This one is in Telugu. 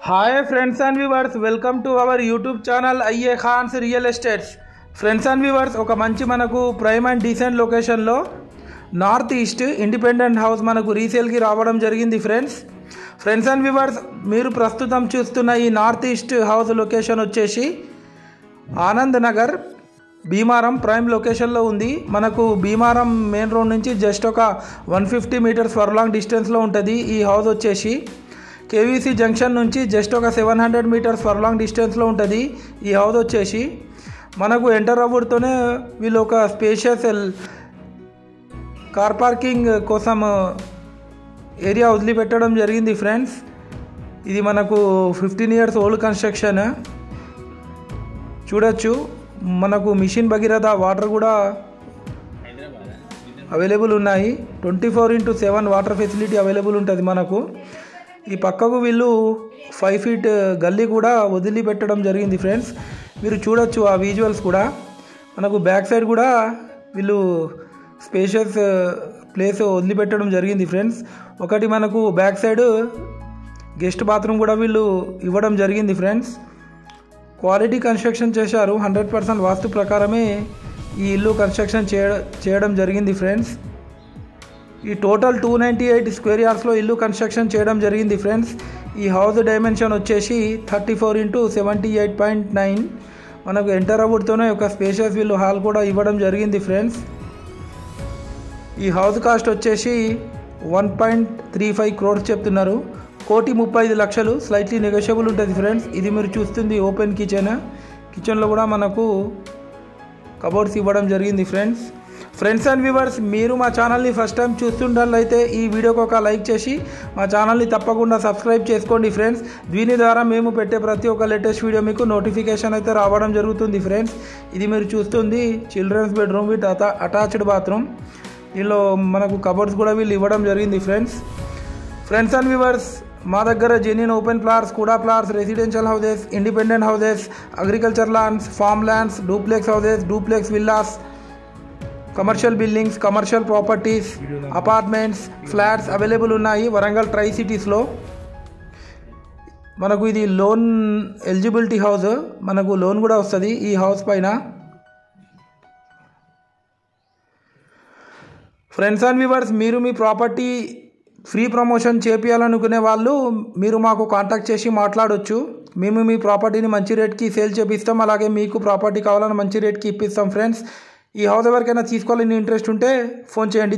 Hi friends and viewers, welcome to our YouTube channel IE Khans Real Estates. Friends and viewers, ఒక మంచి మనకు ప్రైమ్ అండ్ డీసెంట్ లొకేషన్లో నార్త్ ఈస్ట్ ఇండిపెండెంట్ హౌస్ మనకు రీసేల్కి రావడం జరిగింది ఫ్రెండ్స్ అండ్ వ్యూవర్స్, మీరు ప్రస్తుతం చూస్తున్న ఈ నార్త్ ఈస్ట్ హౌస్ లొకేషన్ వచ్చేసి ఆనంద్ నగర్ భీమారం ప్రైమ్ లొకేషన్లో ఉంది. మనకు భీమారం మెయిన్ రోడ్ నుంచి జస్ట్ ఒక 150 మీటర్స్ ఫర్లాంగ్ డిస్టెన్స్లో ఉంటుంది. ఈ హౌస్ వచ్చేసి కేవీసీ జంక్షన్ నుంచి జస్ట్ ఒక 700 మీటర్స్ ఫర్లాంగ్ డిస్టెన్స్లో ఉంటుంది. ఈ హౌస్ వచ్చేసి మనకు ఎంటర్ అవ్వడంతోనే వీళ్ళు ఒక స్పేషియస్ కార్ పార్కింగ్ కోసం ఏరియా వదిలిపెట్టడం జరిగింది ఫ్రెండ్స్. ఇది మనకు 15 ఇయర్స్ ఓల్డ్ కన్స్ట్రక్షన్. చూడొచ్చు, మనకు మిషన్ భగీరథ వాటర్ కూడా అవైలబుల్ ఉన్నాయి. 24/7 వాటర్ ఫెసిలిటీ అవైలబుల్ ఉంటుంది మనకు. ఈ పక్కకు వీళ్ళు 5 ఫీట్ గల్లీ కూడా వదిలిపెట్టడం జరిగింది ఫ్రెండ్స్. మీరు చూడొచ్చు ఆ విజువల్స్ కూడా. మనకు బ్యాక్ సైడ్ కూడా వీళ్ళు స్పేషియస్ ప్లేస్ వదిలిపెట్టడం జరిగింది ఫ్రెండ్స్. ఒకటి మనకు బ్యాక్ సైడ్ గెస్ట్ బాత్రూమ్ కూడా వీళ్ళు ఇవ్వడం జరిగింది ఫ్రెండ్స్. క్వాలిటీ కన్స్ట్రక్షన్ చేశారు. 100% వాస్తు ప్రకారమే ఈ ఇల్లు కన్స్ట్రక్షన్ చేయడం జరిగింది ఫ్రెండ్స్. ఈ టోటల్ 298 స్క్వేర్ యార్డ్స్లో ఇల్లు కన్స్ట్రక్షన్ చేయడం జరిగింది ఫ్రెండ్స్. ఈ హౌస్ డైమెన్షన్ వచ్చేసి 34x78.9. మనకు ఎంటర్ అవ్వడంతోనే ఒక స్పేషియస్ వీళ్ళు హాల్ కూడా ఇవ్వడం జరిగింది ఫ్రెండ్స్. ఈ హౌస్ కాస్ట్ వచ్చేసి 1.35 crores చెప్తున్నారు. 1,35,00,000 స్లైట్లీ నెగోషియబుల్ ఉంటుంది ఫ్రెండ్స్. ఇది మీరు చూస్తుంది ఓపెన్ కిచెన్లో కూడా మనకు కబోర్డ్స్ ఇవ్వడం జరిగింది ఫ్రెండ్స్ అండ్ వ్యూవర్స్, మీరు మా ఛానల్ని ఫస్ట్ టైం చూస్తుంటారైతే ఈ వీడియోకి ఒక లైక్ చేసి మా ఛానల్ని తప్పకుండా సబ్స్క్రైబ్ చేసుకోండి ఫ్రెండ్స్. దీని ద్వారా మేము పెట్టే ప్రతి ఒక్క లేటెస్ట్ వీడియో మీకు నోటిఫికేషన్ అయితే రావడం జరుగుతుంది ఫ్రెండ్స్. ఇది మీరు చూస్తుంది childrens bedroom with attached bathroom. దీనిలో మనకు కబోర్డ్స్ కూడా వీళ్ళు ఇవ్వడం జరిగింది ఫ్రెండ్స్ అండ్ వ్యూవర్స్, మా దగ్గర జెన్యూన్ ఓపెన్ ప్లాట్స్, కూడా plots, residential houses, independent houses, agriculture lands, farm lands, duplex houses, duplex villas, commercial buildings, commercial properties, apartments, flats available ఉన్నాయి వరంగల్ ట్రై సిటీస్లో. మనకు ఇది లోన్ ఎలిజిబిలిటీ హౌస్. మనకు లోన్ కూడా వస్తుంది ఈ హౌస్ పైన. ఫ్రెండ్స్ అండ్ వ్యూవర్స్, మీరు మీ ప్రాపర్టీ ఫ్రీ ప్రమోషన్ చేపించాలనుకునే వాళ్ళు మీరు మాకు కాంటాక్ట్ చేసి మాట్లాడవచ్చు. మేము మీ ప్రాపర్టీని మంచి రేట్కి సేల్ చేపిస్తాం. అలాగే మీకు ప్రాపర్టీ కావాలని మంచి రేట్కి ఇప్పిస్తాం ఫ్రెండ్స్. ఈ హౌస్ ఎవరికైనా తీసుకోవాలని ఇంట్రెస్ట్ ఉంటే ఫోన్ చేయండి.